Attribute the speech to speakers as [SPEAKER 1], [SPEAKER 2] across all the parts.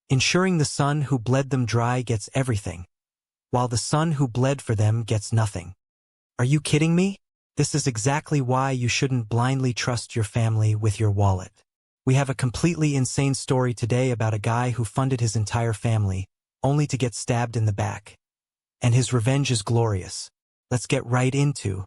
[SPEAKER 1] ensuring the son who bled them dry gets everything, while the son who bled for them gets nothing. Are you kidding me? This is exactly why you shouldn't blindly trust your family with your wallet. We have a completely insane story today about a guy who funded his entire family, only to get stabbed in the back. And his revenge is glorious. Let's get right into.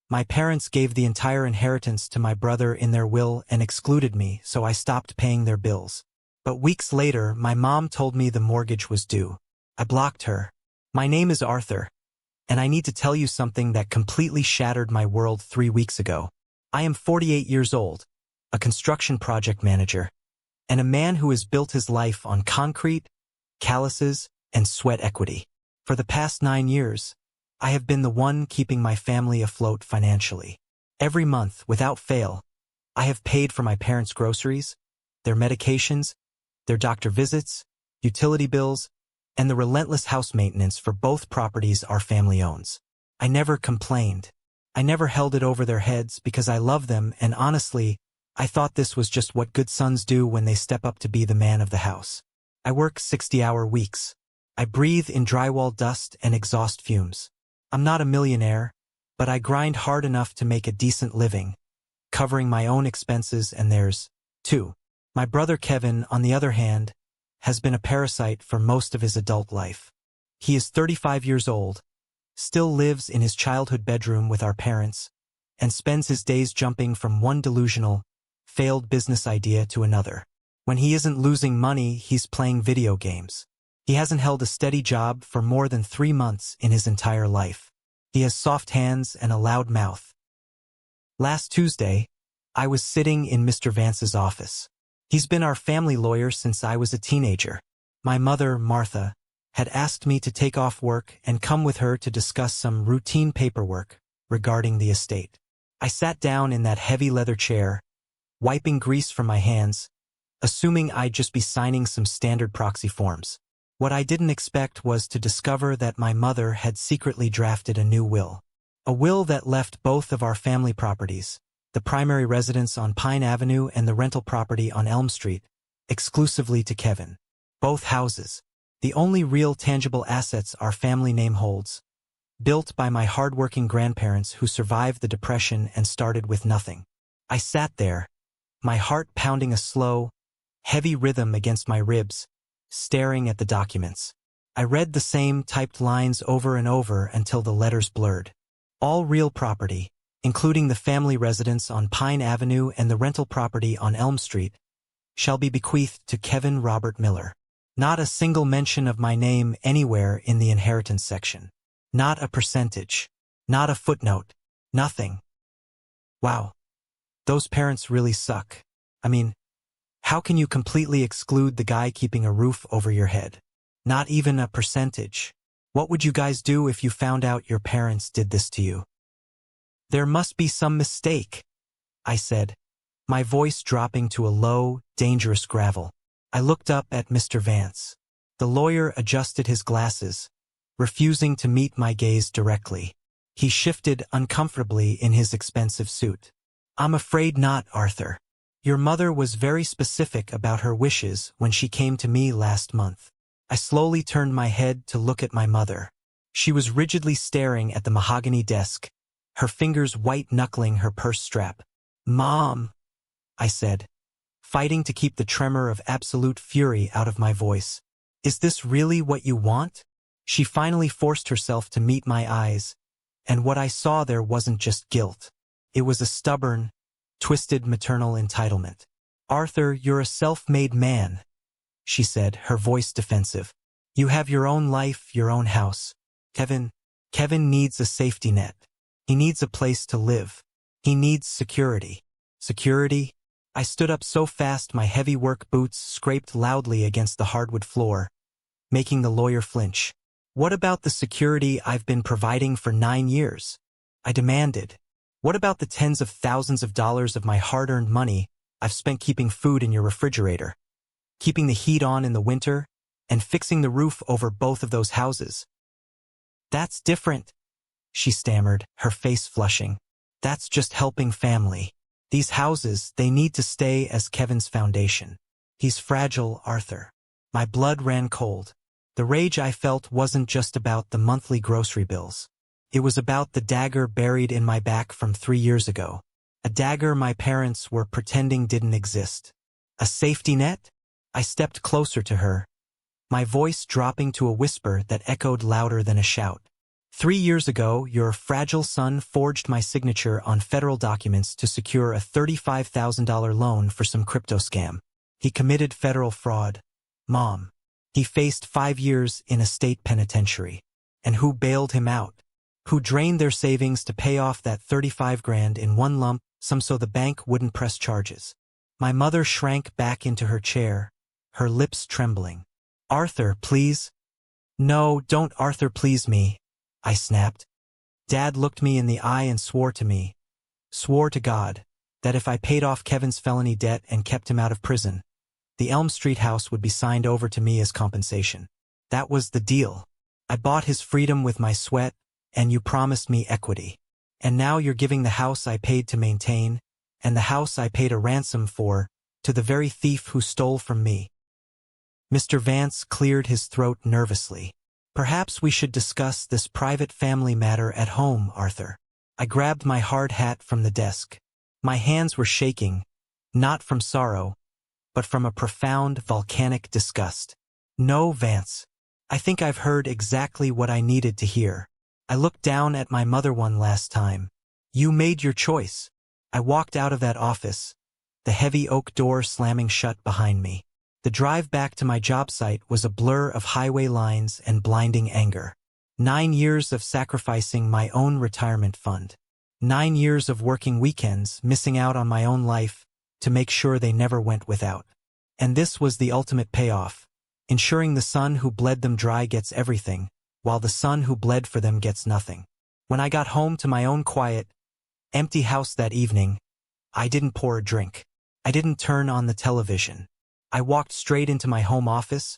[SPEAKER 1] My parents gave the entire inheritance to my brother in their will and excluded me, so I stopped paying their bills. But weeks later, my mom told me the mortgage was due. I blocked her. My name is Arthur, and I need to tell you something that completely shattered my world 3 weeks ago. I am 48 years old, a construction project manager, and a man who has built his life on concrete, calluses, and sweat equity. For the past 9 years, I have been the one keeping my family afloat financially. Every month, without fail, I have paid for my parents' groceries, their medications, their doctor visits, utility bills, and the relentless house maintenance for both properties our family owns. I never complained. I never held it over their heads because I love them, and honestly, I thought this was just what good sons do when they step up to be the man of the house. I work 60-hour weeks. I breathe in drywall dust and exhaust fumes. I'm not a millionaire, but I grind hard enough to make a decent living, covering my own expenses and theirs, too. My brother Kevin, on the other hand, has been a parasite for most of his adult life. He is 35 years old, still lives in his childhood bedroom with our parents, and spends his days jumping from one delusional, failed business idea to another. When he isn't losing money, he's playing video games. He hasn't held a steady job for more than 3 months in his entire life. He has soft hands and a loud mouth. Last Tuesday, I was sitting in Mr. Vance's office. He's been our family lawyer since I was a teenager. My mother, Martha, had asked me to take off work and come with her to discuss some routine paperwork regarding the estate. I sat down in that heavy leather chair, wiping grease from my hands, assuming I'd just be signing some standard proxy forms. What I didn't expect was to discover that my mother had secretly drafted a new will. A will that left both of our family properties, the primary residence on Pine Avenue and the rental property on Elm Street, exclusively to Kevin. Both houses, the only real tangible assets our family name holds, built by my hard-working grandparents who survived the Depression and started with nothing. I sat there, my heart pounding a slow, heavy rhythm against my ribs, staring at the documents. I read the same typed lines over and over until the letters blurred. All real property, including the family residence on Pine Avenue and the rental property on Elm Street, shall be bequeathed to Kevin Robert Miller. Not a single mention of my name anywhere in the inheritance section. Not a percentage. Not a footnote. Nothing. Wow. Those parents really suck. I mean, how can you completely exclude the guy keeping a roof over your head? Not even a percentage. What would you guys do if you found out your parents did this to you? There must be some mistake, I said, my voice dropping to a low, dangerous gravel. I looked up at Mr. Vance. The lawyer adjusted his glasses, refusing to meet my gaze directly. He shifted uncomfortably in his expensive suit. I'm afraid not, Arthur. Your mother was very specific about her wishes when she came to me last month. I slowly turned my head to look at my mother. She was rigidly staring at the mahogany desk, her fingers white-knuckling her purse strap. Mom, I said, fighting to keep the tremor of absolute fury out of my voice. Is this really what you want? She finally forced herself to meet my eyes, and what I saw there wasn't just guilt. It was a stubborn, twisted maternal entitlement. Arthur, you're a self-made man, she said, her voice defensive. You have your own life, your own house. Kevin needs a safety net. He needs a place to live. He needs security. Security? I stood up so fast my heavy work boots scraped loudly against the hardwood floor, making the lawyer flinch. What about the security I've been providing for 9 years? I demanded. What about the tens of thousands of dollars of my hard-earned money I've spent keeping food in your refrigerator, keeping the heat on in the winter, and fixing the roof over both of those houses? That's different, she stammered, her face flushing. That's just helping family. These houses, they need to stay as Kevin's foundation. He's fragile, Arthur. My blood ran cold. The rage I felt wasn't just about the monthly grocery bills. It was about the dagger buried in my back from 3 years ago. A dagger my parents were pretending didn't exist. A safety net? I stepped closer to her, my voice dropping to a whisper that echoed louder than a shout. 3 years ago, your fragile son forged my signature on federal documents to secure a $35,000 loan for some crypto scam. He committed federal fraud. Mom. He faced 5 years in a state penitentiary. And who bailed him out? Who drained their savings to pay off that 35 grand in one lump, some so the bank wouldn't press charges. My mother shrank back into her chair, her lips trembling. Arthur, please. No, don't Arthur please me, I snapped. Dad looked me in the eye and swore to God, that if I paid off Kevin's felony debt and kept him out of prison, the Elm Street house would be signed over to me as compensation. That was the deal. I bought his freedom with my sweat, and you promised me equity. And now you're giving the house I paid to maintain, and the house I paid a ransom for, to the very thief who stole from me. Mr. Vance cleared his throat nervously. Perhaps we should discuss this private family matter at home, Arthur. I grabbed my hard hat from the desk. My hands were shaking, not from sorrow, but from a profound volcanic disgust. No, Vance. I think I've heard exactly what I needed to hear. I looked down at my mother one last time. You made your choice. I walked out of that office, the heavy oak door slamming shut behind me. The drive back to my job site was a blur of highway lines and blinding anger. 9 years of sacrificing my own retirement fund. 9 years of working weekends, missing out on my own life, to make sure they never went without. And this was the ultimate payoff, ensuring the son who bled them dry gets everything, while the son who bled for them gets nothing. When I got home to my own quiet, empty house that evening, I didn't pour a drink. I didn't turn on the television. I walked straight into my home office,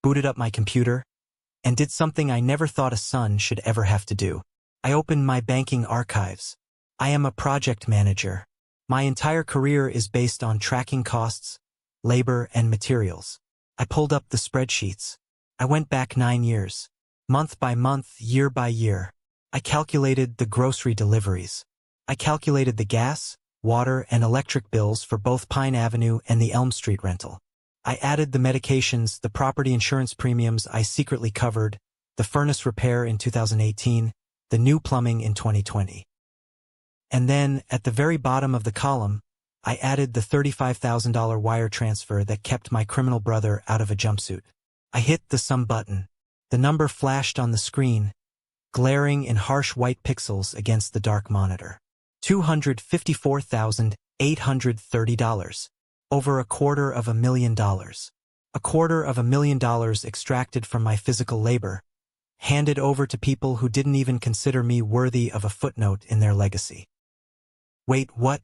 [SPEAKER 1] booted up my computer, and did something I never thought a son should ever have to do. I opened my banking archives. I am a project manager. My entire career is based on tracking costs, labor, and materials. I pulled up the spreadsheets. I went back 9 years, month by month, year by year. I calculated the grocery deliveries. I calculated the gas, water, and electric bills for both Pine Avenue and the Elm Street rental. I added the medications, the property insurance premiums I secretly covered, the furnace repair in 2018, the new plumbing in 2020. And then, at the very bottom of the column, I added the $35,000 wire transfer that kept my criminal brother out of a jumpsuit. I hit the sum button. The number flashed on the screen, glaring in harsh white pixels against the dark monitor. $254,830. Over $250,000. $250,000 extracted from my physical labor, handed over to people who didn't even consider me worthy of a footnote in their legacy. Wait, what?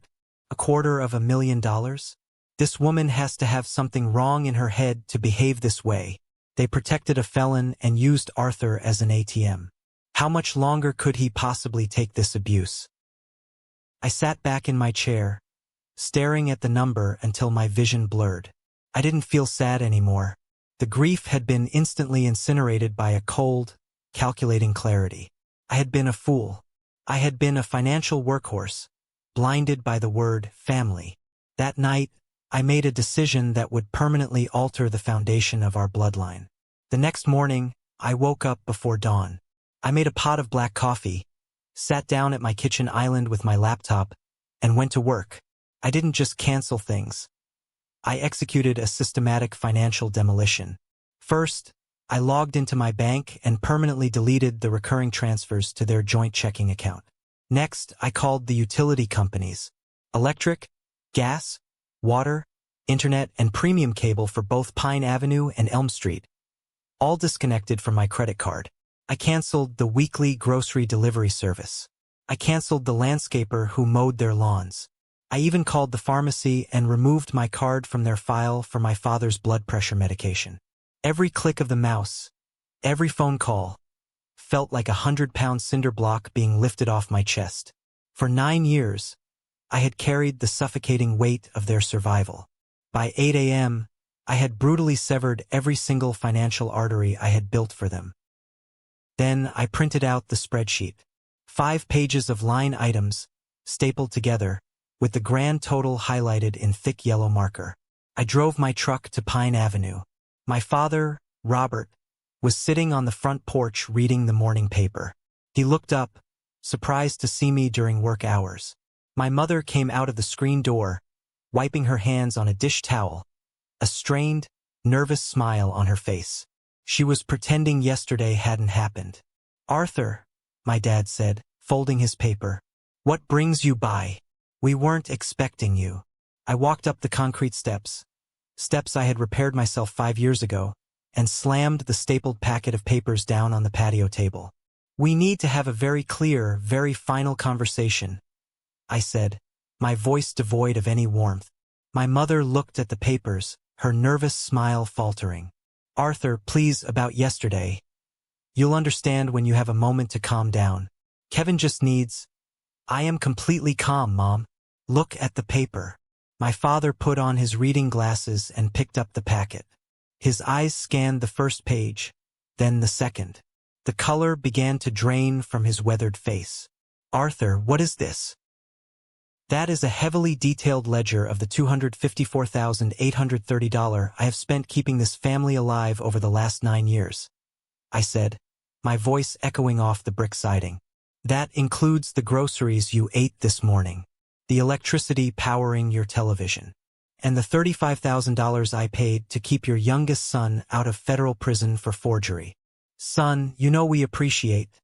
[SPEAKER 1] $250,000? This woman has to have something wrong in her head to behave this way. They protected a felon and used Arthur as an ATM. How much longer could he possibly take this abuse? I sat back in my chair, staring at the number until my vision blurred. I didn't feel sad anymore. The grief had been instantly incinerated by a cold, calculating clarity. I had been a fool. I had been a financial workhorse, blinded by the word family. That night, I made a decision that would permanently alter the foundation of our bloodline. The next morning, I woke up before dawn. I made a pot of black coffee, sat down at my kitchen island with my laptop, and went to work. I didn't just cancel things. I executed a systematic financial demolition. First, I logged into my bank and permanently deleted the recurring transfers to their joint checking account. Next, I called the utility companies. Electric, gas, water, internet, and premium cable for both Pine Avenue and Elm Street, all disconnected from my credit card. I canceled the weekly grocery delivery service. I canceled the landscaper who mowed their lawns. I even called the pharmacy and removed my card from their file for my father's blood pressure medication. Every click of the mouse, every phone call, felt like a 100-pound cinder block being lifted off my chest. For 9 years, I had carried the suffocating weight of their survival. By 8 a.m., I had brutally severed every single financial artery I had built for them. Then I printed out the spreadsheet. 5 pages of line items, stapled together, with the grand total highlighted in thick yellow marker. I drove my truck to Pine Avenue. My father, Robert, was sitting on the front porch reading the morning paper. He looked up, surprised to see me during work hours. My mother came out of the screen door, wiping her hands on a dish towel, a strained, nervous smile on her face. She was pretending yesterday hadn't happened. "Arthur," my dad said, folding his paper, "what brings you by? We weren't expecting you." I walked up the concrete steps I had repaired myself 5 years ago, and slammed the stapled packet of papers down on the patio table. "We need to have a very clear, very final conversation," I said, my voice devoid of any warmth. My mother looked at the papers, her nervous smile faltering. "Arthur, please, about yesterday. You'll understand when you have a moment to calm down. Kevin just needs—" "I am completely calm, Mom. Look at the paper." My father put on his reading glasses and picked up the packet. His eyes scanned the first page, then the second. The color began to drain from his weathered face. "Arthur, what is this?" "That is a heavily detailed ledger of the $254,830 I have spent keeping this family alive over the last 9 years," I said, my voice echoing off the brick siding. "That includes the groceries you ate this morning, the electricity powering your television, and the $35,000 I paid to keep your youngest son out of federal prison for forgery." "Son, you know we appreciate—"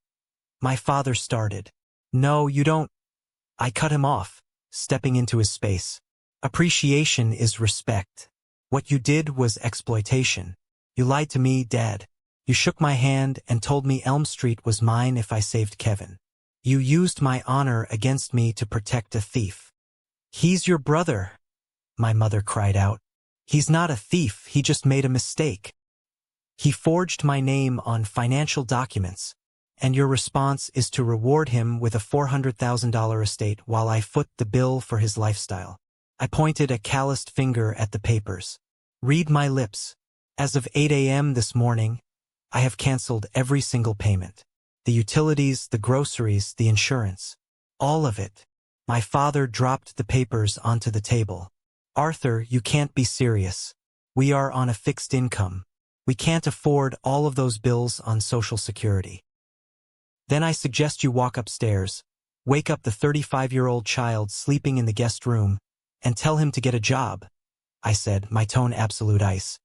[SPEAKER 1] my father started. "No, you don't—" I cut him off, stepping into his space. "Appreciation is respect. What you did was exploitation. You lied to me, Dad. You shook my hand and told me Elm Street was mine if I saved Kevin. You used my honor against me to protect a thief." "He's your brother," my mother cried out. "He's not a thief, he just made a mistake. He forged my name on financial documents, and your response is to reward him with a $400,000 estate while I foot the bill for his lifestyle." I pointed a calloused finger at the papers. "Read my lips. As of 8 a.m. this morning, I have canceled every single payment. The utilities, the groceries, the insurance. All of it." My father dropped the papers onto the table. "Arthur, you can't be serious. We are on a fixed income. We can't afford all of those bills on Social Security. Then I suggest you walk upstairs, wake up the 35-year-old child sleeping in the guest room, and tell him to get a job," I said, my tone absolute ice.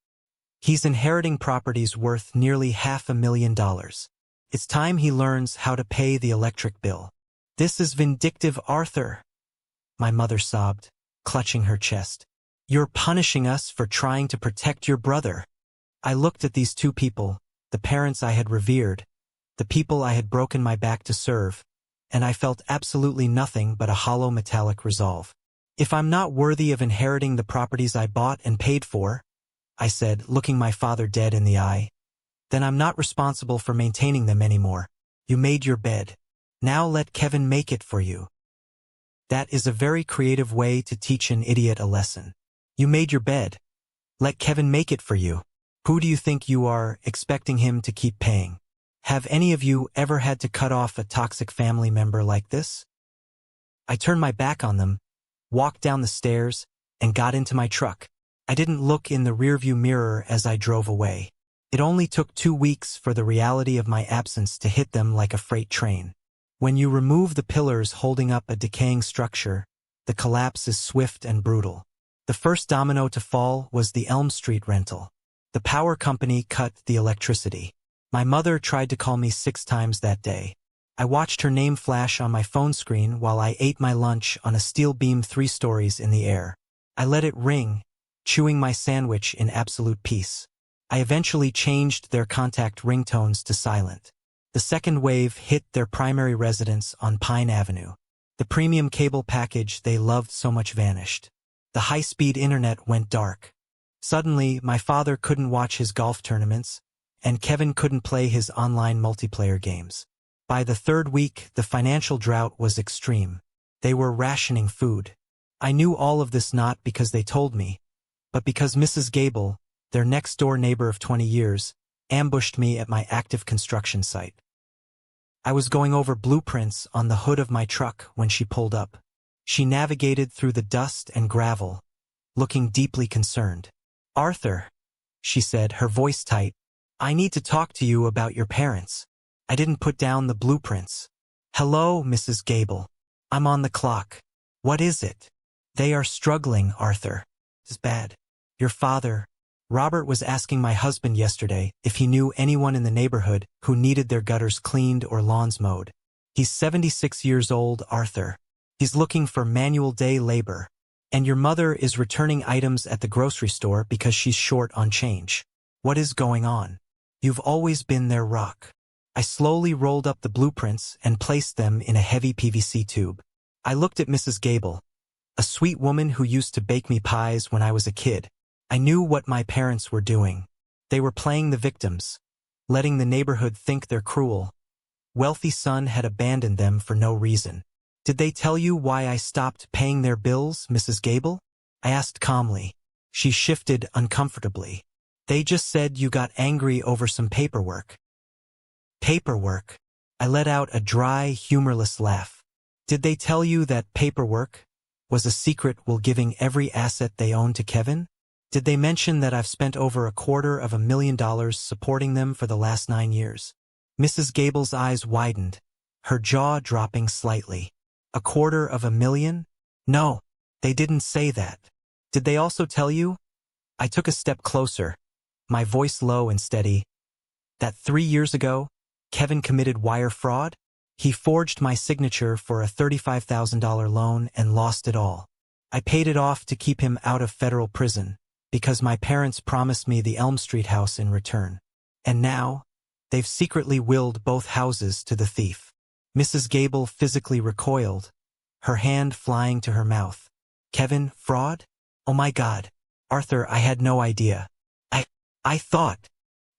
[SPEAKER 1] "He's inheriting properties worth nearly $500,000. It's time he learns how to pay the electric bill." "This is vindictive, Arthur," my mother sobbed, clutching her chest. "You're punishing us for trying to protect your brother." I looked at these two people, the parents I had revered, the people I had broken my back to serve, and I felt absolutely nothing but a hollow metallic resolve. "If I'm not worthy of inheriting the properties I bought and paid for," I said, looking my father dead in the eye, "then I'm not responsible for maintaining them anymore. You made your bed. Now let Kevin make it for you." That is a very creative way to teach an idiot a lesson. You made your bed. Let Kevin make it for you. Who do you think you are, expecting him to keep paying? Have any of you ever had to cut off a toxic family member like this? I turned my back on them, walked down the stairs, and got into my truck. I didn't look in the rearview mirror as I drove away. It only took 2 weeks for the reality of my absence to hit them like a freight train. When you remove the pillars holding up a decaying structure, the collapse is swift and brutal. The first domino to fall was the Elm Street rental. The power company cut the electricity. My mother tried to call me 6 times that day. I watched her name flash on my phone screen while I ate my lunch on a steel beam 3 stories in the air. I let it ring, chewing my sandwich in absolute peace. I eventually changed their contact ringtones to silent. The second wave hit their primary residence on Pine Avenue. The premium cable package they loved so much vanished. The high-speed internet went dark. Suddenly, my father couldn't watch his golf tournaments, and Kevin couldn't play his online multiplayer games. By the 3rd week, the financial drought was extreme. They were rationing food. I knew all of this not because they told me, but because Mrs. Gable, their next-door neighbor of 20 years, ambushed me at my active construction site. I was going over blueprints on the hood of my truck when she pulled up. She navigated through the dust and gravel, looking deeply concerned. "Arthur," she said, her voice tight, "I need to talk to you about your parents. I didn't put down the blueprints." "Hello, Mrs. Gable. I'm on the clock. What is it?" "They are struggling, Arthur. It's bad. Your father, Robert, was asking my husband yesterday if he knew anyone in the neighborhood who needed their gutters cleaned or lawns mowed. He's 76 years old, Arthur. He's looking for manual day labor. And your mother is returning items at the grocery store because she's short on change. What is going on? You've always been their rock." I slowly rolled up the blueprints and placed them in a heavy PVC tube. I looked at Mrs. Gable, a sweet woman who used to bake me pies when I was a kid. I knew what my parents were doing. They were playing the victims, letting the neighborhood think they're cruel. Wealthy son had abandoned them for no reason. "Did they tell you why I stopped paying their bills, Mrs. Gable?" I asked calmly. She shifted uncomfortably. "They just said you got angry over some paperwork." "Paperwork?" I let out a dry, humorless laugh. "Did they tell you that paperwork was a secret while giving every asset they own to Kevin? Did they mention that I've spent over $250,000 supporting them for the last 9 years?" Mrs. Gable's eyes widened, her jaw dropping slightly. $250,000? "No, they didn't say that." "Did they also tell you?" I took a step closer, my voice low and steady, "that 3 years ago, Kevin committed wire fraud? He forged my signature for a $35,000 loan and lost it all. I paid it off to keep him out of federal prison, because my parents promised me the Elm Street house in return. And now, they've secretly willed both houses to the thief." Mrs. Gable physically recoiled, her hand flying to her mouth. "Kevin, fraud? Oh my God. Arthur, I had no idea. I thought.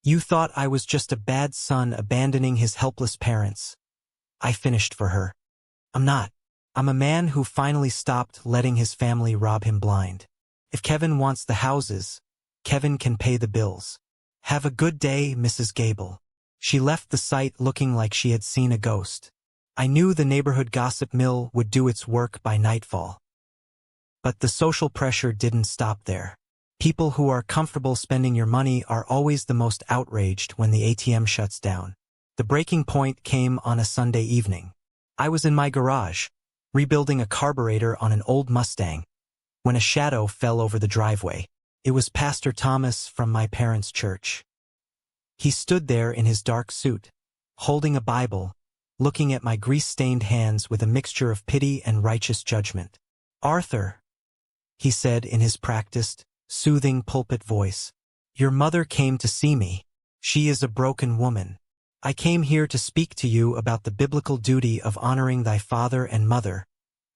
[SPEAKER 1] You thought I was just a bad son abandoning his helpless parents." I finished for her. "I'm not. I'm a man who finally stopped letting his family rob him blind. If Kevin wants the houses, Kevin can pay the bills. Have a good day, Mrs. Gable." She left the site looking like she had seen a ghost. I knew the neighborhood gossip mill would do its work by nightfall. But the social pressure didn't stop there. People who are comfortable spending your money are always the most outraged when the ATM shuts down. The breaking point came on a Sunday evening. I was in my garage, rebuilding a carburetor on an old Mustang, when a shadow fell over the driveway. It was Pastor Thomas from my parents' church. He stood there in his dark suit, holding a Bible, looking at my grease-stained hands with a mixture of pity and righteous judgment. "Arthur," he said in his practiced, soothing pulpit voice, "your mother came to see me. She is a broken woman. I came here to speak to you about the biblical duty of honoring thy father and mother,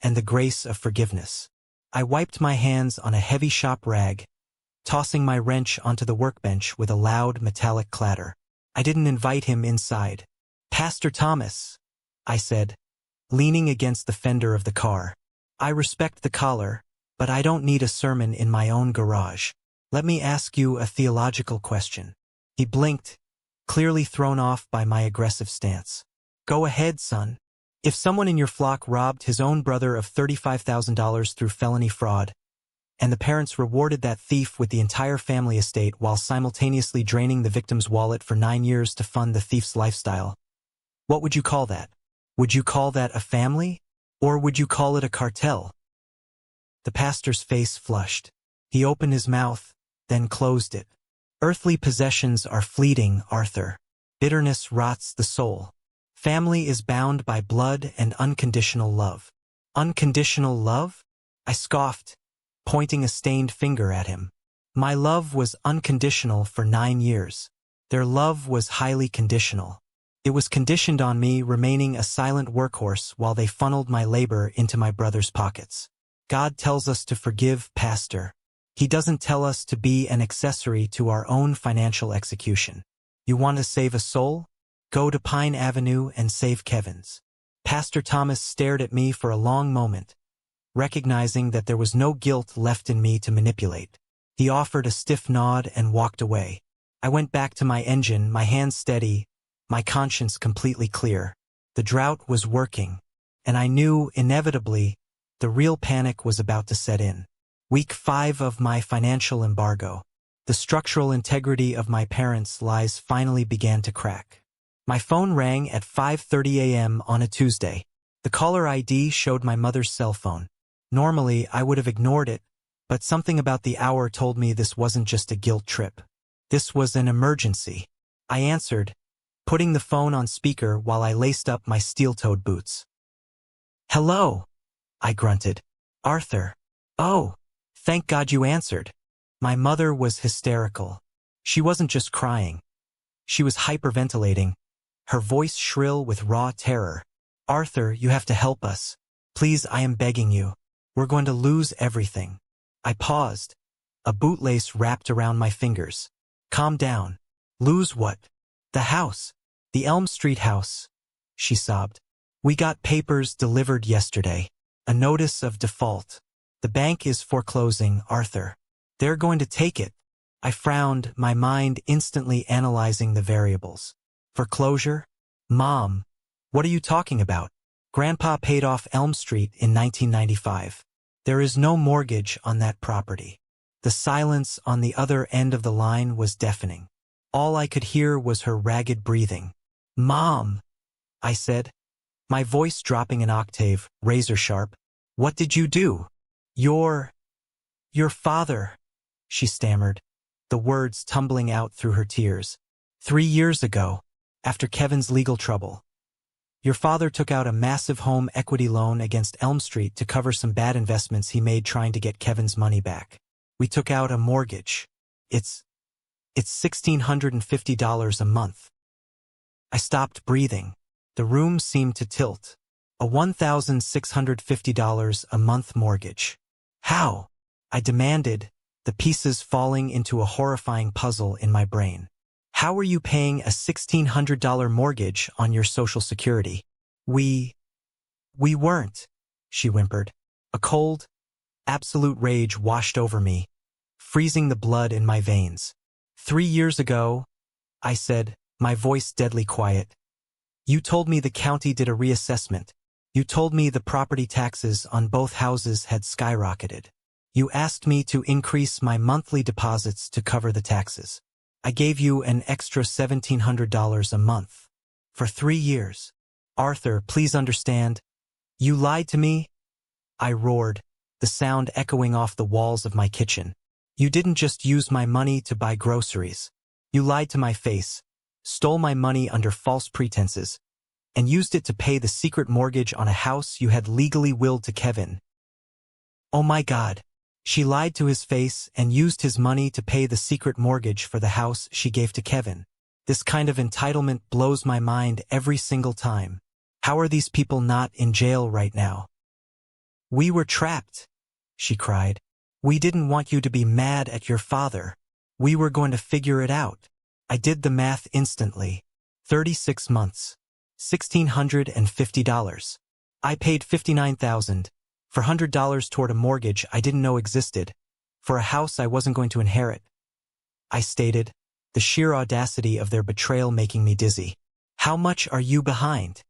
[SPEAKER 1] and the grace of forgiveness." I wiped my hands on a heavy shop rag, tossing my wrench onto the workbench with a loud metallic clatter. I didn't invite him inside. "Pastor Thomas," I said, leaning against the fender of the car. "I respect the collar, but I don't need a sermon in my own garage. Let me ask you a theological question." He blinked, clearly thrown off by my aggressive stance. "Go ahead, son. If someone in your flock robbed his own brother of $35,000 through felony fraud, and the parents rewarded that thief with the entire family estate while simultaneously draining the victim's wallet for 9 years to fund the thief's lifestyle, what would you call that? Would you call that a family? Or would you call it a cartel?" The pastor's face flushed. He opened his mouth, then closed it. "Earthly possessions are fleeting, Arthur. Bitterness rots the soul. Family is bound by blood and unconditional love." "Unconditional love?" I scoffed, pointing a stained finger at him. "My love was unconditional for 9 years. Their love was highly conditional. It was conditioned on me remaining a silent workhorse while they funneled my labor into my brother's pockets. God tells us to forgive, Pastor. He doesn't tell us to be an accessory to our own financial execution. You want to save a soul? Go to Pine Avenue and save Kevin's." Pastor Thomas stared at me for a long moment, recognizing that there was no guilt left in me to manipulate. He offered a stiff nod and walked away. I went back to my engine, my hands steady, my conscience completely clear. The drought was working, and I knew, inevitably, the real panic was about to set in. Week 5 of my financial embargo. The structural integrity of my parents' lies finally began to crack. My phone rang at 5:30 a.m. on a Tuesday. The caller ID showed my mother's cell phone. Normally, I would have ignored it, but something about the hour told me this wasn't just a guilt trip. This was an emergency. I answered, putting the phone on speaker while I laced up my steel-toed boots. "Hello," I grunted. "Arthur." "Oh, thank God you answered." My mother was hysterical. She wasn't just crying. She was hyperventilating, her voice shrill with raw terror. "Arthur, you have to help us. Please, I am begging you. We're going to lose everything." I paused, a bootlace wrapped around my fingers. "Calm down. Lose what?" "The house. The Elm Street house," she sobbed. "We got papers delivered yesterday. A notice of default. The bank is foreclosing, Arthur. They're going to take it." I frowned, my mind instantly analyzing the variables. "Foreclosure? Mom, what are you talking about? Grandpa paid off Elm Street in 1995. There is no mortgage on that property." The silence on the other end of the line was deafening. All I could hear was her ragged breathing. "Mom," I said, my voice dropping an octave, razor sharp. "What did you do?" Your father," she stammered, the words tumbling out through her tears. "3 years ago, after Kevin's legal trouble. Your father took out a massive home equity loan against Elm Street to cover some bad investments he made trying to get Kevin's money back. We took out a mortgage. It's $1,650 a month." I stopped breathing. The room seemed to tilt. A $1,650 a month mortgage. "How?" I demanded, the pieces falling into a horrifying puzzle in my brain. "How are you paying a $1,600 mortgage on your Social Security?" We weren't," she whimpered. A cold, absolute rage washed over me, freezing the blood in my veins. 3 years ago," I said, my voice deadly quiet, "you told me the county did a reassessment. You told me the property taxes on both houses had skyrocketed. You asked me to increase my monthly deposits to cover the taxes. I gave you an extra $1,700 a month. For 3 years. Arthur, please understand. You lied to me?" I roared, the sound echoing off the walls of my kitchen. "You didn't just use my money to buy groceries. You lied to my face, stole my money under false pretenses, and used it to pay the secret mortgage on a house you had legally willed to Kevin." "Oh my God." She lied to his face and used his money to pay the secret mortgage for the house she gave to Kevin. This kind of entitlement blows my mind every single time. How are these people not in jail right now? "We were trapped," she cried. "We didn't want you to be mad at your father. We were going to figure it out." I did the math instantly. 36 months. $1,650. I paid $59,000. For $100 toward a mortgage I didn't know existed, for a house I wasn't going to inherit. I stated, the sheer audacity of their betrayal making me dizzy. "How much are you behind?"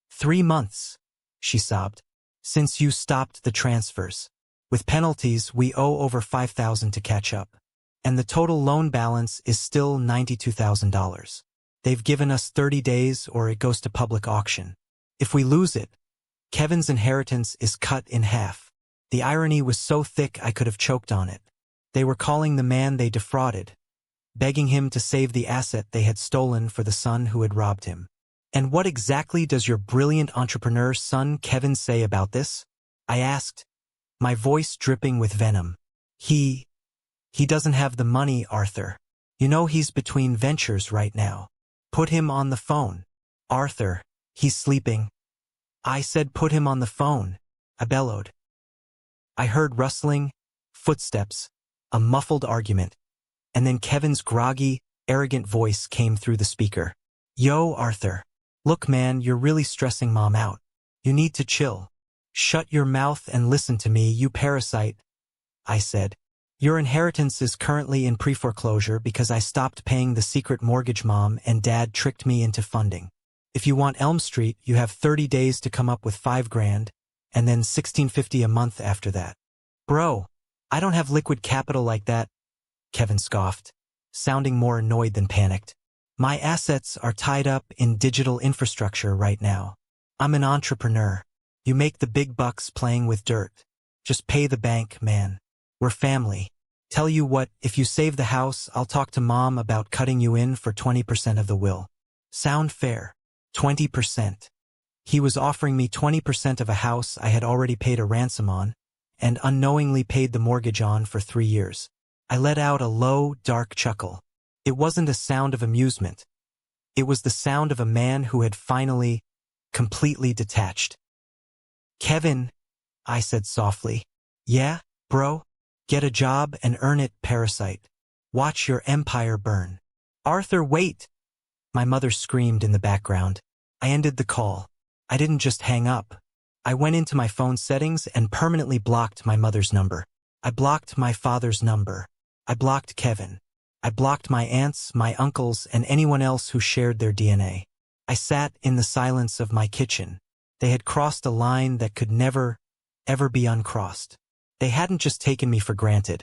[SPEAKER 1] 3 months, she sobbed. "Since you stopped the transfers. With penalties, we owe over $5,000 to catch up. And the total loan balance is still $92,000. They've given us 30 days or it goes to public auction. If we lose it, Kevin's inheritance is cut in half." The irony was so thick I could have choked on it. They were calling the man they defrauded, begging him to save the asset they had stolen for the son who had robbed him. "And what exactly does your brilliant entrepreneur son Kevin say about this?" I asked, my voice dripping with venom. He doesn't have the money, Arthur. You know he's between ventures right now. Put him on the phone." "Arthur, he's sleeping." I said put him on the phone, I bellowed. I heard rustling, footsteps, a muffled argument, and then Kevin's groggy, arrogant voice came through the speaker. "Yo, Arthur. Look, man, you're really stressing Mom out. You need to chill. Shut your mouth and listen to me, you parasite," I said, Your inheritance is currently in pre-foreclosure because I stopped paying the secret mortgage mom and dad tricked me into funding. If you want Elm Street, you have 30 days to come up with $5,000, and then $1,650 a month after that. Bro, I don't have liquid capital like that, Kevin scoffed, sounding more annoyed than panicked. My assets are tied up in digital infrastructure right now. I'm an entrepreneur. You make the big bucks playing with dirt. Just pay the bank, man. We're family. Tell you what, if you save the house, I'll talk to Mom about cutting you in for 20% of the will. Sound fair? 20%. He was offering me 20% of a house I had already paid a ransom on, and unknowingly paid the mortgage on for 3 years. I let out a low, dark chuckle. It wasn't a sound of amusement. It was the sound of a man who had finally, completely detached. Kevin, I said softly. Yeah, bro? Get a job and earn it, parasite. Watch your empire burn. Arthur, wait! My mother screamed in the background. I ended the call. I didn't just hang up. I went into my phone settings and permanently blocked my mother's number. I blocked my father's number. I blocked Kevin. I blocked my aunts, my uncles, and anyone else who shared their DNA. I sat in the silence of my kitchen. They had crossed a line that could never, ever be uncrossed. They hadn't just taken me for granted.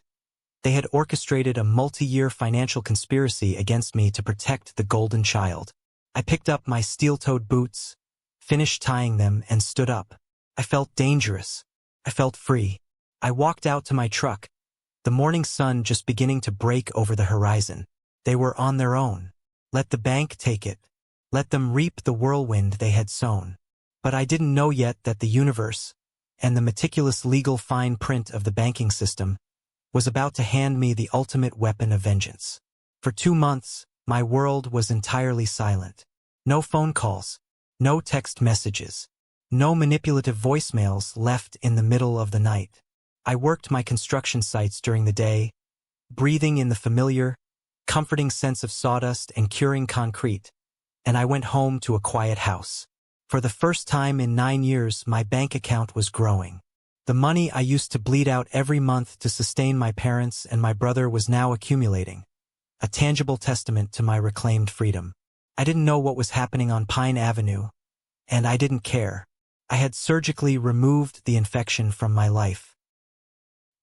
[SPEAKER 1] They had orchestrated a multi-year financial conspiracy against me to protect the golden child. I picked up my steel-toed boots, finished tying them, and stood up. I felt dangerous. I felt free. I walked out to my truck, the morning sun just beginning to break over the horizon. They were on their own. Let the bank take it. Let them reap the whirlwind they had sown. But I didn't know yet that the universe, and the meticulous legal fine print of the banking system, was about to hand me the ultimate weapon of vengeance. For 2 months, my world was entirely silent. No phone calls, no text messages, no manipulative voicemails left in the middle of the night. I worked my construction sites during the day, breathing in the familiar, comforting sense of sawdust and curing concrete, and I went home to a quiet house. For the first time in 9 years, my bank account was growing. The money I used to bleed out every month to sustain my parents and my brother was now accumulating, a tangible testament to my reclaimed freedom. I didn't know what was happening on Pine Avenue, and I didn't care. I had surgically removed the infection from my life.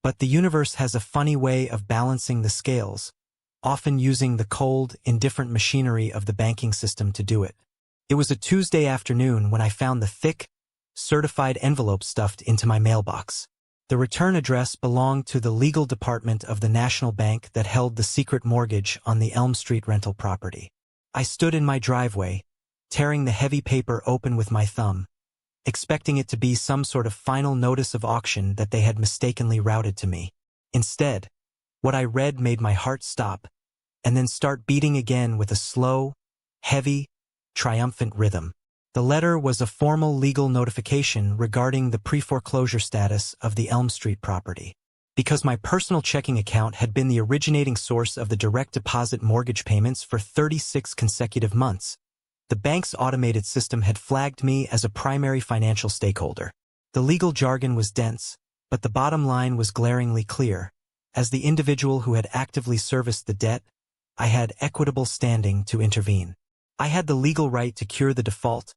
[SPEAKER 1] But the universe has a funny way of balancing the scales, often using the cold, indifferent machinery of the banking system to do it. It was a Tuesday afternoon when I found the thick, certified envelope stuffed into my mailbox. The return address belonged to the legal department of the national bank that held the secret mortgage on the Elm Street rental property. I stood in my driveway, tearing the heavy paper open with my thumb, expecting it to be some sort of final notice of auction that they had mistakenly routed to me. Instead, what I read made my heart stop, and then start beating again with a slow, heavy, triumphant rhythm. The letter was a formal legal notification regarding the pre-foreclosure status of the Elm Street property. Because my personal checking account had been the originating source of the direct deposit mortgage payments for 36 consecutive months, the bank's automated system had flagged me as a primary financial stakeholder. The legal jargon was dense, but the bottom line was glaringly clear. As the individual who had actively serviced the debt, I had equitable standing to intervene. I had the legal right to cure the default,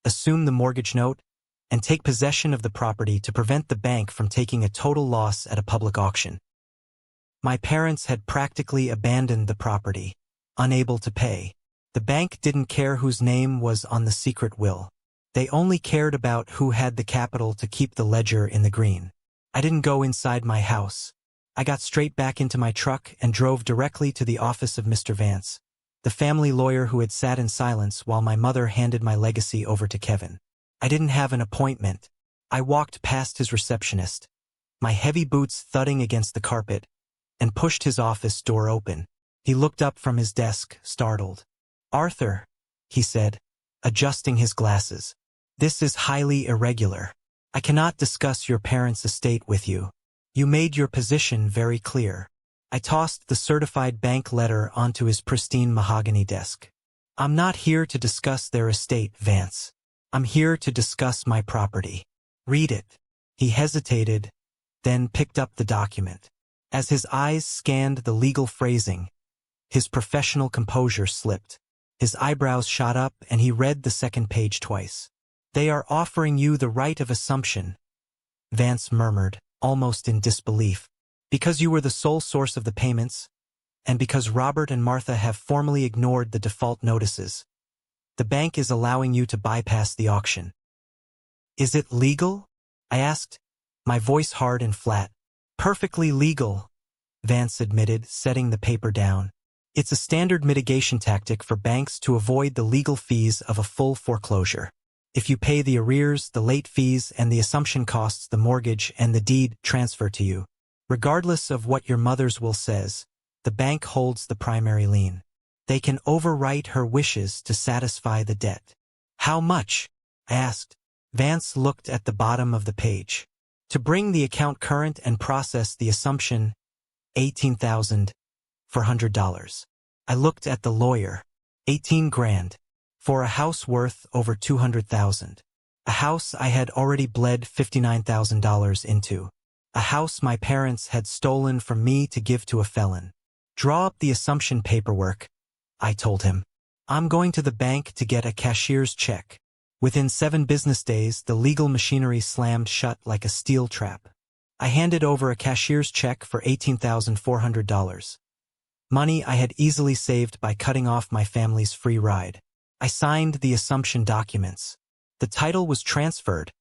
[SPEAKER 1] assume the mortgage note, and take possession of the property to prevent the bank from taking a total loss at a public auction. My parents had practically abandoned the property, unable to pay. The bank didn't care whose name was on the secret will. They only cared about who had the capital to keep the ledger in the green. I didn't go inside my house. I got straight back into my truck and drove directly to the office of Mr. Vance, the family lawyer who had sat in silence while my mother handed my legacy over to Kevin. I didn't have an appointment. I walked past his receptionist, my heavy boots thudding against the carpet, and pushed his office door open. He looked up from his desk, startled. "Arthur," he said, adjusting his glasses. "This is highly irregular. I cannot discuss your parents' estate with you. You made your position very clear." I tossed the certified bank letter onto his pristine mahogany desk. "I'm not here to discuss their estate, Vance. I'm here to discuss my property. Read it." He hesitated, then picked up the document. As his eyes scanned the legal phrasing, his professional composure slipped. His eyebrows shot up and he read the second page twice. "They are offering you the right of assumption," Vance murmured, almost in disbelief, "because you were the sole source of the payments, and because Robert and Martha have formally ignored the default notices. The bank is allowing you to bypass the auction." "Is it legal?" I asked, my voice hard and flat. "Perfectly legal," Vance admitted, setting the paper down. "It's a standard mitigation tactic for banks to avoid the legal fees of a full foreclosure. If you pay the arrears, the late fees, and the assumption costs, the mortgage and the deed transfer to you. Regardless of what your mother's will says, the bank holds the primary lien. They can overwrite her wishes to satisfy the debt." "How much?" I asked. Vance looked at the bottom of the page. "To bring the account current and process the assumption, $18,400. I looked at the lawyer. 18 grand. For a house worth over 200,000. A house I had already bled $59,000 into. A house my parents had stolen from me to give to a felon. "Draw up the assumption paperwork," I told him. "I'm going to the bank to get a cashier's check." Within 7 business days, the legal machinery slammed shut like a steel trap. I handed over a cashier's check for $18,400. Money I had easily saved by cutting off my family's free ride. I signed the assumption documents. The title was transferred,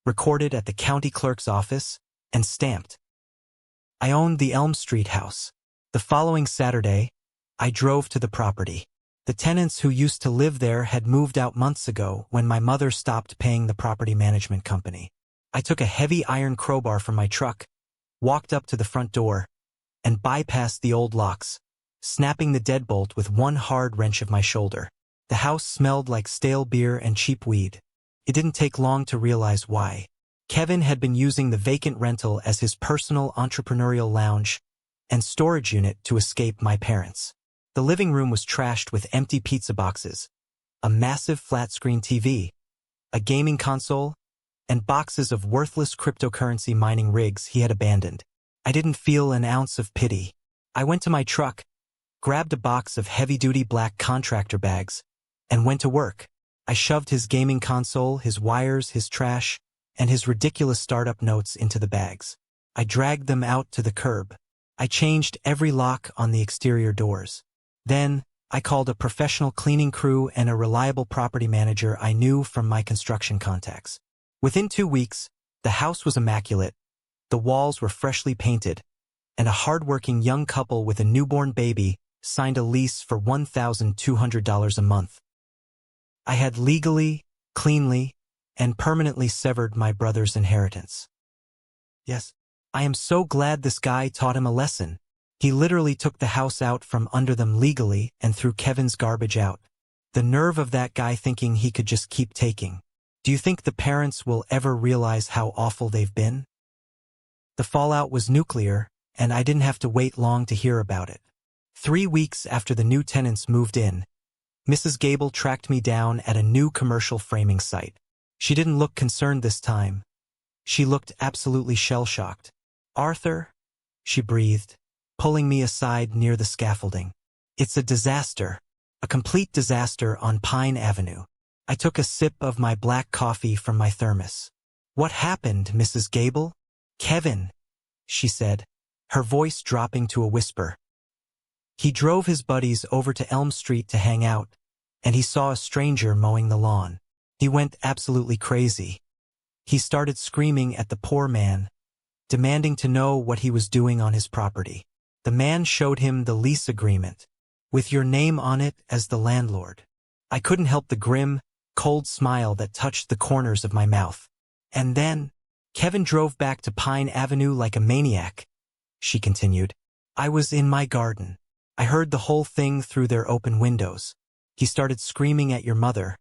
[SPEAKER 1] recorded at the county clerk's office, and stamped. I owned the Elm Street house. The following Saturday, I drove to the property. The tenants who used to live there had moved out months ago when my mother stopped paying the property management company. I took a heavy iron crowbar from my truck, walked up to the front door, and bypassed the old locks, snapping the deadbolt with one hard wrench of my shoulder. The house smelled like stale beer and cheap weed. It didn't take long to realize why. Kevin had been using the vacant rental as his personal entrepreneurial lounge and storage unit to escape my parents. The living room was trashed with empty pizza boxes, a massive flat-screen TV, a gaming console, and boxes of worthless cryptocurrency mining rigs he had abandoned. I didn't feel an ounce of pity. I went to my truck, grabbed a box of heavy-duty black contractor bags, and went to work. I shoved his gaming console, his wires, his trash, and his ridiculous startup notes into the bags. I dragged them out to the curb. I changed every lock on the exterior doors. Then, I called a professional cleaning crew and a reliable property manager I knew from my construction contacts. Within 2 weeks, the house was immaculate, the walls were freshly painted, and a hard-working young couple with a newborn baby signed a lease for $1,200 a month. I had legally, cleanly, and permanently severed my brother's inheritance. Yes, I am so glad this guy taught him a lesson. He literally took the house out from under them legally and threw Kevin's garbage out. The nerve of that guy thinking he could just keep taking. Do you think the parents will ever realize how awful they've been? The fallout was nuclear, and I didn't have to wait long to hear about it. 3 weeks after the new tenants moved in, Mrs. Gable tracked me down at a new commercial framing site. She didn't look concerned this time. She looked absolutely shell-shocked. "Arthur," she breathed, pulling me aside near the scaffolding. "It's a disaster. A complete disaster on Pine Avenue." I took a sip of my black coffee from my thermos. "What happened, Mrs. Gable?" "Kevin," she said, her voice dropping to a whisper. "He drove his buddies over to Elm Street to hang out, and he saw a stranger mowing the lawn. He went absolutely crazy. He started screaming at the poor man, demanding to know what he was doing on his property. The man showed him the lease agreement, with your name on it as the landlord. I couldn't help the grim, cold smile that touched the corners of my mouth. And then, Kevin drove back to Pine Avenue like a maniac," she continued. "I was in my garden. I heard the whole thing through their open windows. He started screaming at your mother,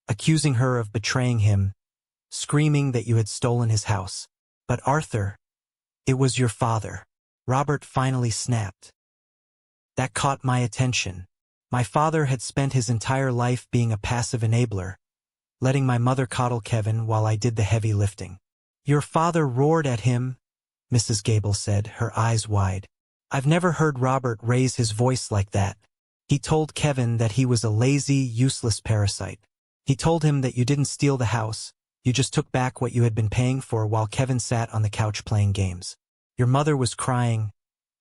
[SPEAKER 1] accusing her of betraying him, screaming that you had stolen his house. But Arthur, it was your father." Robert finally snapped. That caught my attention. My father had spent his entire life being a passive enabler, letting my mother coddle Kevin while I did the heavy lifting. "Your father roared at him, Mrs. Gable said, her eyes wide. I've never heard Robert raise his voice like that. He told Kevin that he was a lazy, useless parasite. He told him that you didn't steal the house, you just took back what you had been paying for while Kevin sat on the couch playing games. Your mother was crying,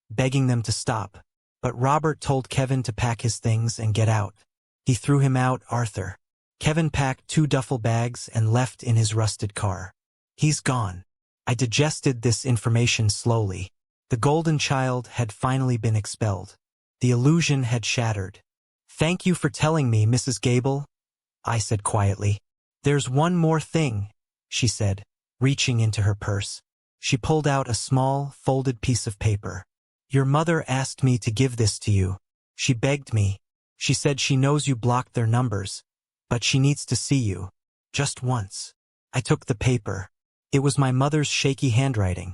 [SPEAKER 1] begging them to stop. But Robert told Kevin to pack his things and get out. He threw him out, Arthur. Kevin packed 2 duffel bags and left in his rusted car. He's gone. I digested this information slowly. The golden child had finally been expelled. The illusion had shattered. Thank you for telling me, Mrs. Gable, I said quietly. There's one more thing, she said, reaching into her purse. She pulled out a small, folded piece of paper. Your mother asked me to give this to you. She begged me. She said she knows you blocked their numbers, but she needs to see you. Just once. I took the paper. It was my mother's shaky handwriting,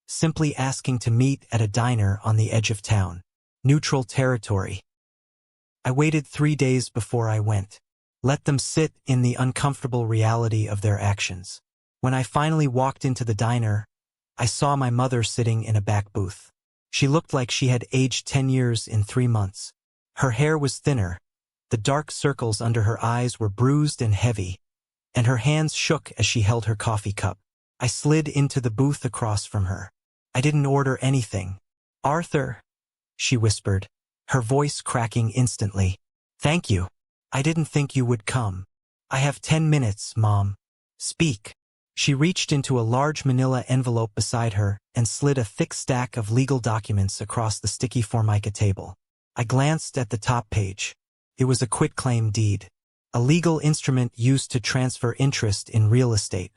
[SPEAKER 1] simply asking to meet at a diner on the edge of town. Neutral territory. I waited 3 days before I went. Let them sit in the uncomfortable reality of their actions. When I finally walked into the diner, I saw my mother sitting in a back booth. She looked like she had aged 10 years in 3 months. Her hair was thinner, the dark circles under her eyes were bruised and heavy, and her hands shook as she held her coffee cup. I slid into the booth across from her. I didn't order anything. Arthur, she whispered, her voice cracking instantly. Thank you. I didn't think you would come. I have 10 minutes, Mom. Speak. She reached into a large manila envelope beside her and slid a thick stack of legal documents across the sticky Formica table. I glanced at the top page. It was a quitclaim deed, a legal instrument used to transfer interest in real estate.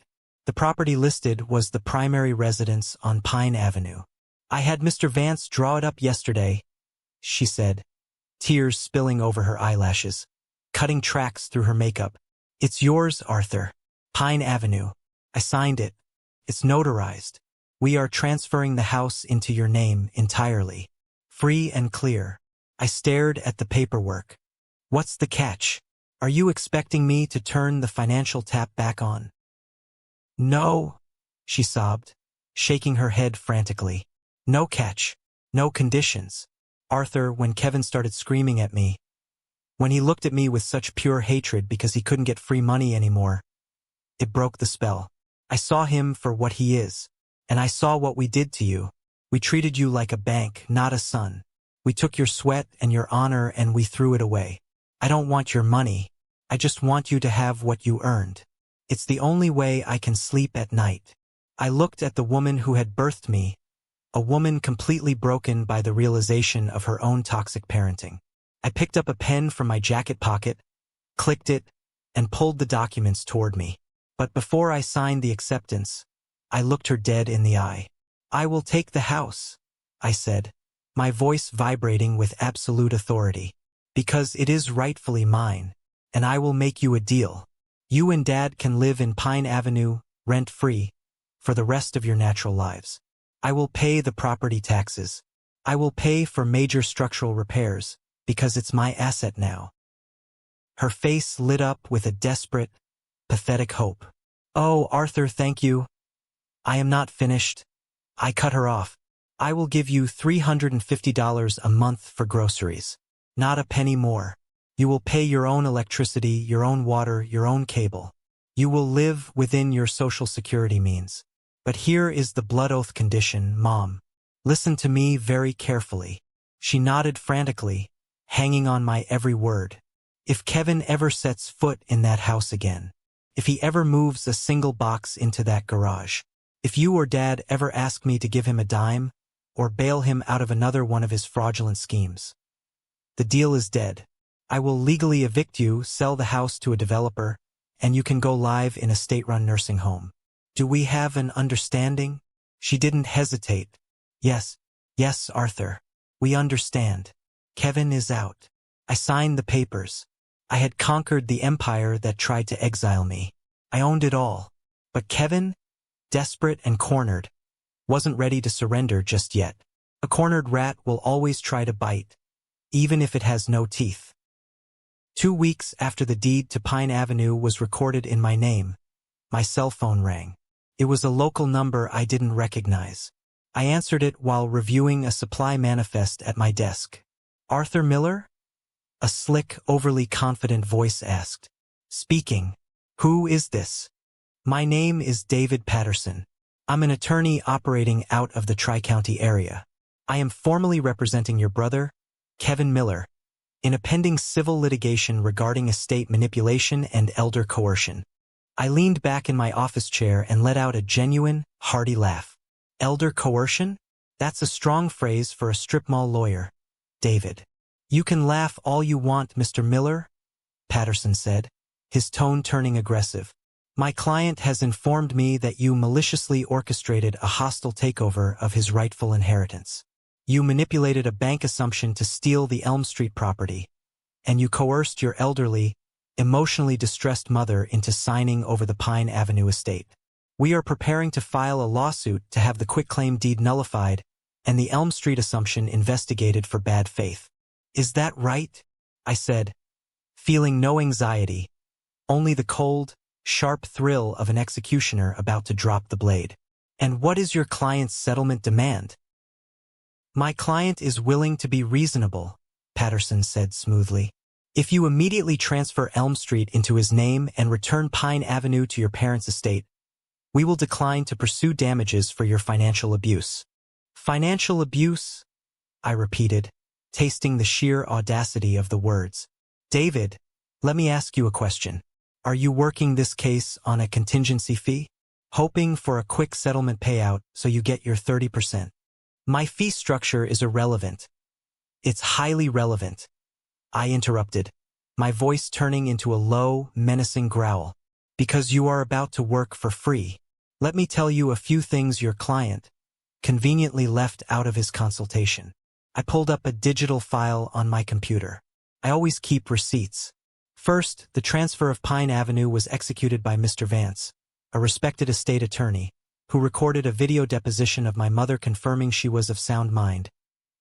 [SPEAKER 1] The property listed was the primary residence on Pine Avenue. I had Mr. Vance draw it up yesterday, she said, tears spilling over her eyelashes, cutting tracks through her makeup. It's yours, Arthur. Pine Avenue. I signed it. It's notarized. We are transferring the house into your name entirely. Free and clear. I stared at the paperwork. What's the catch? Are you expecting me to turn the financial tap back on? No, she sobbed, shaking her head frantically. No catch. No conditions. Arthur, when Kevin started screaming at me, when he looked at me with such pure hatred because he couldn't get free money anymore, it broke the spell. I saw him for what he is, and I saw what we did to you. We treated you like a bank, not a son. We took your sweat and your honor and we threw it away. I don't want your money. I just want you to have what you earned. It's the only way I can sleep at night. I looked at the woman who had birthed me, a woman completely broken by the realization of her own toxic parenting. I picked up a pen from my jacket pocket, clicked it, and pulled the documents toward me. But before I signed the acceptance, I looked her dead in the eye. I will take the house, I said, my voice vibrating with absolute authority, because it is rightfully mine, and I will make you a deal. You and Dad can live in Pine Avenue, rent-free, for the rest of your natural lives. I will pay the property taxes. I will pay for major structural repairs, because it's my asset now. Her face lit up with a desperate, pathetic hope. Oh, Arthur, thank you. I am not finished. I cut her off. I will give you $350 a month for groceries. Not a penny more. You will pay your own electricity, your own water, your own cable. You will live within your Social Security means. But here is the blood oath condition, Mom. Listen to me very carefully. She nodded frantically, hanging on my every word. If Kevin ever sets foot in that house again, if he ever moves a single box into that garage, if you or Dad ever ask me to give him a dime, or bail him out of another one of his fraudulent schemes, the deal is dead. I will legally evict you, sell the house to a developer, and you can go live in a state-run nursing home. Do we have an understanding? She didn't hesitate. Yes, Arthur. We understand. Kevin is out. I signed the papers. I had conquered the empire that tried to exile me. I owned it all. But Kevin, desperate and cornered, wasn't ready to surrender just yet. A cornered rat will always try to bite, even if it has no teeth. 2 weeks after the deed to Pine Avenue was recorded in my name, my cell phone rang. It was a local number I didn't recognize. I answered it while reviewing a supply manifest at my desk. Arthur Miller? A slick, overly confident voice asked. Speaking. Who is this? My name is David Patterson. I'm an attorney operating out of the Tri-County area. I am formally representing your brother, Kevin Miller, in a pending civil litigation regarding estate manipulation and elder coercion. I leaned back in my office chair and let out a genuine, hearty laugh. Elder coercion? That's a strong phrase for a strip mall lawyer. David. You can laugh all you want, Mr. Miller, Patterson said, his tone turning aggressive. My client has informed me that you maliciously orchestrated a hostile takeover of his rightful inheritance. You manipulated a bank assumption to steal the Elm Street property, and you coerced your elderly, emotionally distressed mother into signing over the Pine Avenue estate. We are preparing to file a lawsuit to have the quitclaim deed nullified and the Elm Street assumption investigated for bad faith. Is that right? I said, feeling no anxiety, only the cold, sharp thrill of an executioner about to drop the blade. And what is your client's settlement demand? My client is willing to be reasonable, Patterson said smoothly. If you immediately transfer Elm Street into his name and return Pine Avenue to your parents' estate, we will decline to pursue damages for your financial abuse. Financial abuse? I repeated, tasting the sheer audacity of the words. David, let me ask you a question. Are you working this case on a contingency fee? Hoping for a quick settlement payout so you get your 30%? My fee structure is irrelevant. It's highly relevant. I interrupted, my voice turning into a low, menacing growl. Because you are about to work for free. Let me tell you a few things your client conveniently left out of his consultation. I pulled up a digital file on my computer. I always keep receipts. First, the transfer of Pine Avenue was executed by Mr. Vance, a respected estate attorney, who recorded a video deposition of my mother confirming she was of sound mind,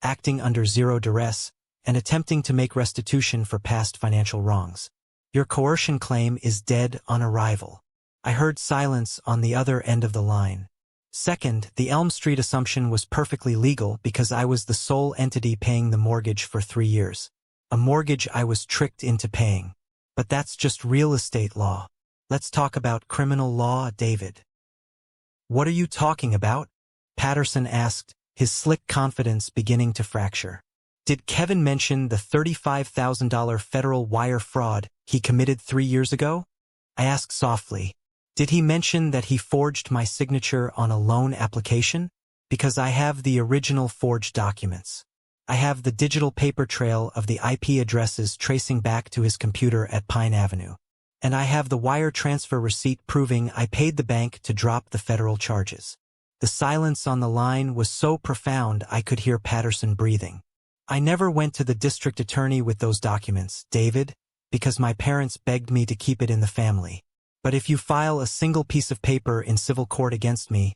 [SPEAKER 1] acting under zero duress, and attempting to make restitution for past financial wrongs. Your coercion claim is dead on arrival. I heard silence on the other end of the line. Second, the Elm Street assumption was perfectly legal because I was the sole entity paying the mortgage for 3 years. A mortgage I was tricked into paying. But that's just real estate law. Let's talk about criminal law, David. What are you talking about? Patterson asked, his slick confidence beginning to fracture. Did Kevin mention the $35,000 federal wire fraud he committed 3 years ago? I asked softly. Did he mention that he forged my signature on a loan application? Because I have the original forged documents. I have the digital paper trail of the IP addresses tracing back to his computer at Pine Avenue. And I have the wire transfer receipt proving I paid the bank to drop the federal charges. The silence on the line was so profound I could hear Patterson breathing. I never went to the district attorney with those documents, David, because my parents begged me to keep it in the family. But if you file a single piece of paper in civil court against me,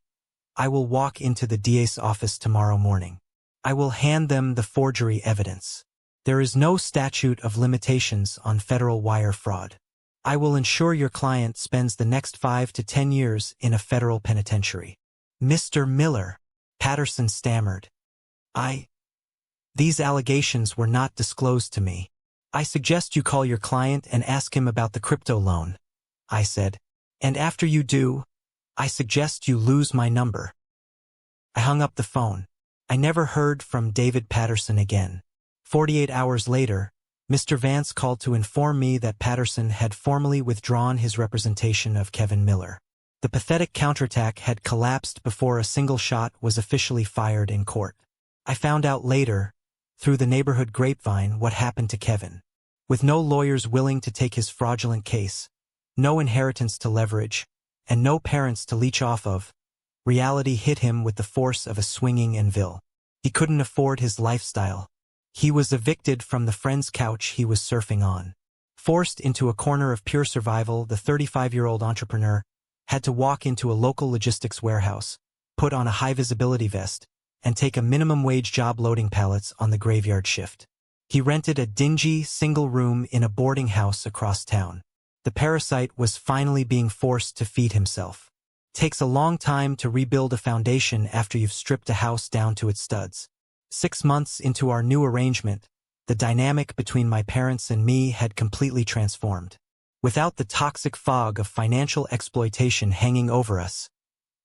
[SPEAKER 1] I will walk into the DA's office tomorrow morning. I will hand them the forgery evidence. There is no statute of limitations on federal wire fraud. I will ensure your client spends the next 5 to 10 years in a federal penitentiary. Mr. Miller, Patterson stammered. These allegations were not disclosed to me. I suggest you call your client and ask him about the crypto loan, I said. And after you do, I suggest you lose my number. I hung up the phone. I never heard from David Patterson again. 48 hours later, Mr. Vance called to inform me that Patterson had formally withdrawn his representation of Kevin Miller. The pathetic counterattack had collapsed before a single shot was officially fired in court. I found out later, through the neighborhood grapevine, what happened to Kevin. With no lawyers willing to take his fraudulent case, no inheritance to leverage, and no parents to leech off of, reality hit him with the force of a swinging anvil. He couldn't afford his lifestyle. He was evicted from the friend's couch he was surfing on. Forced into a corner of pure survival, the 35-year-old entrepreneur had to walk into a local logistics warehouse, put on a high-visibility vest, and take a minimum-wage job loading pallets on the graveyard shift. He rented a dingy, single room in a boarding house across town. The parasite was finally being forced to feed himself. takes a long time to rebuild a foundation after you've stripped a house down to its studs. 6 months into our new arrangement, the dynamic between my parents and me had completely transformed. Without the toxic fog of financial exploitation hanging over us,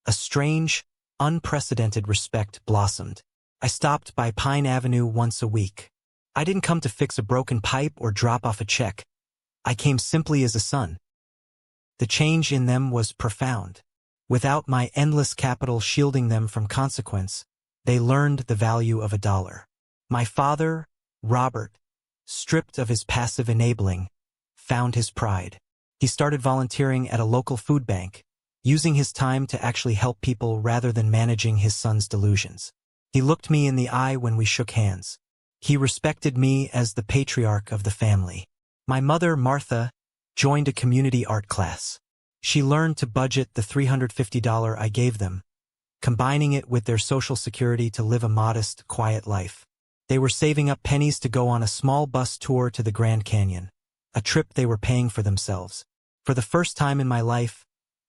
[SPEAKER 1] a strange, unprecedented respect blossomed. I stopped by Pine Avenue once a week. I didn't come to fix a broken pipe or drop off a check. I came simply as a son. The change in them was profound. Without my endless capital shielding them from consequence, they learned the value of $1. My father, Robert, stripped of his passive enabling, found his pride. He started volunteering at a local food bank, using his time to actually help people rather than managing his son's delusions. He looked me in the eye when we shook hands. He respected me as the patriarch of the family. My mother, Martha, joined a community art class. She learned to budget the $350 I gave them, combining it with their Social Security to live a modest, quiet life. They were saving up pennies to go on a small bus tour to the Grand Canyon, a trip they were paying for themselves. For the first time in my life,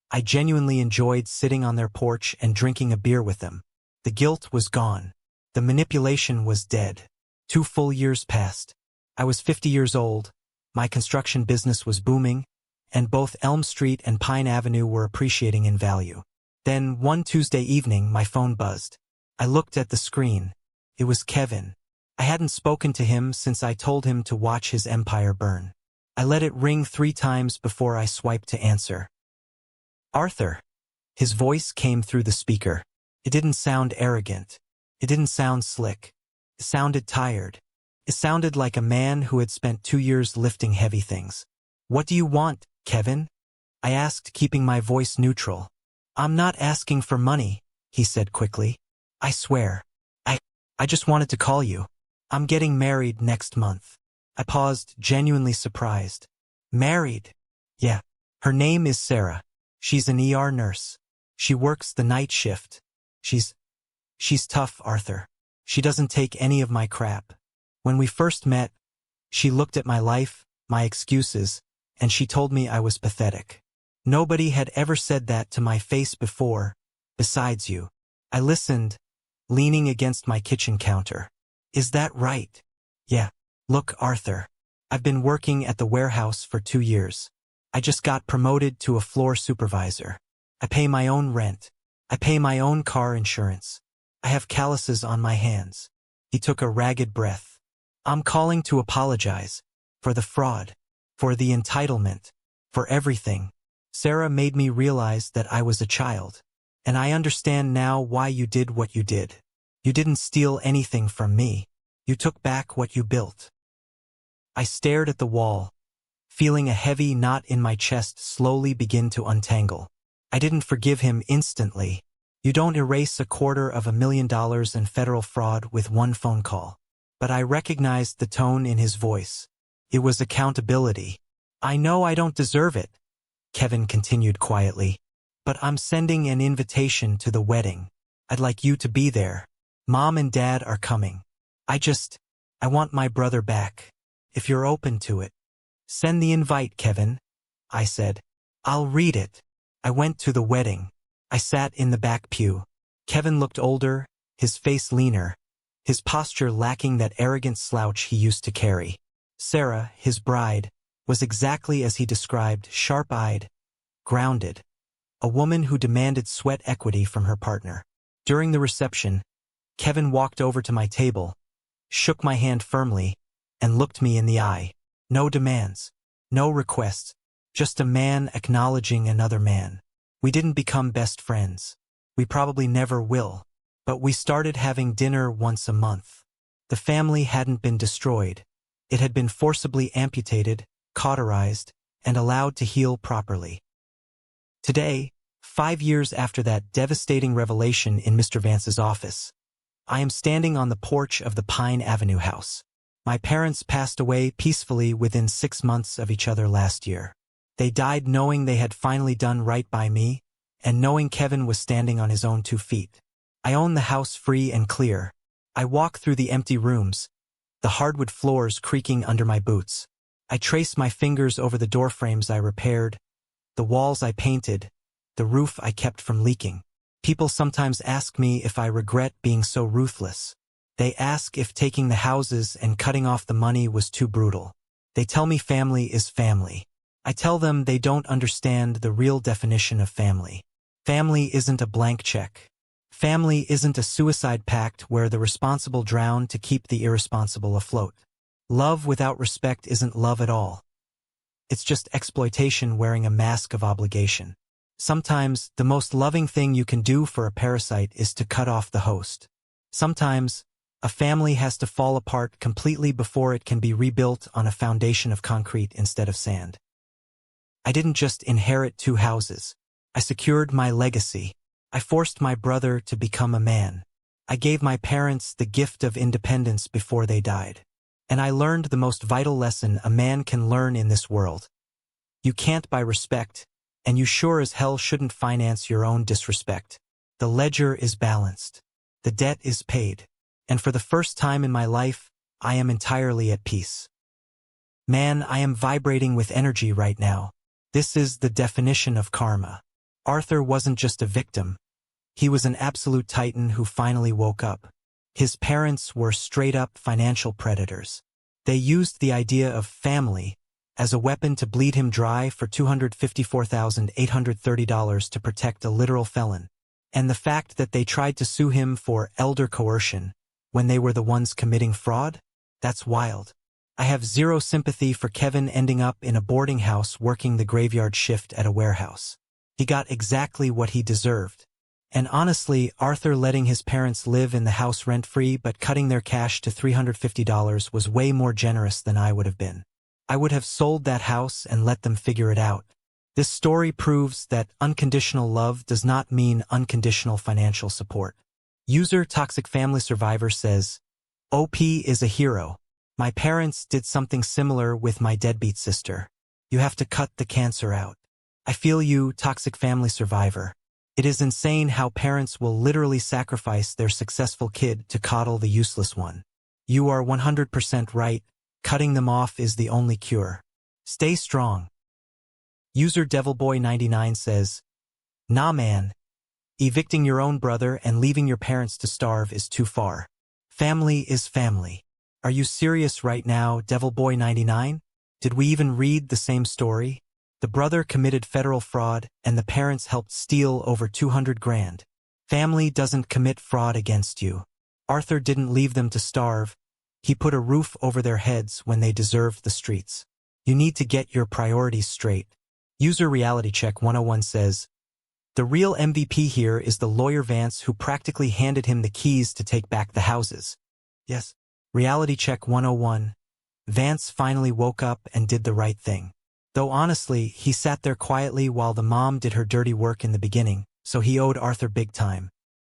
[SPEAKER 1] I genuinely enjoyed sitting on their porch and drinking a beer with them. The guilt was gone. The manipulation was dead. 2 full years passed. I was 50 years old, my construction business was booming, and both Elm Street and Pine Avenue were appreciating in value. Then, one Tuesday evening, my phone buzzed. I looked at the screen. It was Kevin. I hadn't spoken to him since I told him to watch his empire burn. I let it ring 3 times before I swiped to answer. Arthur. His voice came through the speaker. It didn't sound arrogant. It didn't sound slick. It sounded tired. It sounded like a man who had spent 2 years lifting heavy things. "What do you want, Kevin?" I asked, keeping my voice neutral. "I'm not asking for money," he said quickly. "I swear. I just wanted to call you. I'm getting married next month." I paused, genuinely surprised. "Married?" "Yeah. Her name is Sarah. She's an ER nurse. She works the night shift. She's tough, Arthur. She doesn't take any of my crap. When we first met, she looked at my life, my excuses, and she told me I was pathetic. Nobody had ever said that to my face before, besides you." I listened, leaning against my kitchen counter. "Is that right?" "Yeah. Look, Arthur. I've been working at the warehouse for 2 years. I just got promoted to a floor supervisor. I pay my own rent. I pay my own car insurance. I have calluses on my hands." He took a ragged breath. "I'm calling to apologize. For the fraud. For the entitlement. For everything. Sarah made me realize that I was a child. And I understand now why you did what you did. You didn't steal anything from me. You took back what you built." I stared at the wall, feeling a heavy knot in my chest slowly begin to untangle. I didn't forgive him instantly. You don't erase $250,000 in federal fraud with one phone call. But I recognized the tone in his voice. It was accountability. "I know I don't deserve it," Kevin continued quietly, "but I'm sending an invitation to the wedding. I'd like you to be there. Mom and Dad are coming. I want my brother back. If you're open to it. Send the invite, Kevin," I said. "I'll read it." I went to the wedding. I sat in the back pew. Kevin looked older, his face leaner, his posture lacking that arrogant slouch he used to carry. Sarah, his bride, was exactly as he described, sharp-eyed, grounded, a woman who demanded sweat equity from her partner. During the reception, Kevin walked over to my table, shook my hand firmly, and looked me in the eye. No demands, no requests, just a man acknowledging another man. We didn't become best friends. We probably never will. But we started having dinner once a month. The family hadn't been destroyed. It had been forcibly amputated, cauterized, and allowed to heal properly. Today, 5 years after that devastating revelation in Mr. Vance's office, I am standing on the porch of the Pine Avenue house. My parents passed away peacefully within 6 months of each other last year. They died knowing they had finally done right by me, and knowing Kevin was standing on his own 2 feet. I own the house free and clear. I walk through the empty rooms, the hardwood floors creaking under my boots. I trace my fingers over the door frames I repaired, the walls I painted, the the roof I kept from leaking. People sometimes ask me if I regret being so ruthless. They ask if taking the houses and cutting off the money was too brutal. They tell me family is family. I tell them they don't understand the real definition of family. Family isn't a blank check. Family isn't a suicide pact where the responsible drown to keep the irresponsible afloat. Love without respect isn't love at all. It's just exploitation wearing a mask of obligation. Sometimes, the most loving thing you can do for a parasite is to cut off the host. Sometimes, a family has to fall apart completely before it can be rebuilt on a foundation of concrete instead of sand. I didn't just inherit 2 houses. I secured my legacy. I forced my brother to become a man. I gave my parents the gift of independence before they died. And I learned the most vital lesson a man can learn in this world. You can't buy respect, and you sure as hell shouldn't finance your own disrespect. The ledger is balanced. The debt is paid. And for the first time in my life, I am entirely at peace. Man, I am vibrating with energy right now. This is the definition of karma. Arthur wasn't just a victim. He was an absolute titan who finally woke up. His parents were straight-up financial predators. They used the idea of family as a weapon to bleed him dry for $254,830 to protect a literal felon. And the fact that they tried to sue him for elder coercion when they were the ones committing fraud? That's wild. I have zero sympathy for Kevin ending up in a boarding house working the graveyard shift at a warehouse. He got exactly what he deserved. And honestly, Arthur letting his parents live in the house rent-free but cutting their cash to $350 was way more generous than I would have been. I would have sold that house and let them figure it out. This story proves that unconditional love does not mean unconditional financial support. User Toxic Family Survivor says, OP is a hero. My parents did something similar with my deadbeat sister. You have to cut the cancer out. I feel you, Toxic Family Survivor. It is insane how parents will literally sacrifice their successful kid to coddle the useless one. You are 100% right. Cutting them off is the only cure. Stay strong. User Devilboy99 says, Nah man. Evicting your own brother and leaving your parents to starve is too far. Family is family. Are you serious right now, Devilboy99? Did we even read the same story? The brother committed federal fraud and the parents helped steal over 200 grand. Family doesn't commit fraud against you. Arthur didn't leave them to starve. He put a roof over their heads when they deserved the streets. You need to get your priorities straight. User Reality Check 101 says, the real MVP here is the lawyer Vance who practically handed him the keys to take back the houses. Yes. Reality Check 101. Vance finally woke up and did the right thing. Though honestly, he sat there quietly while the mom did her dirty work in the beginning, so he owed Arthur big time.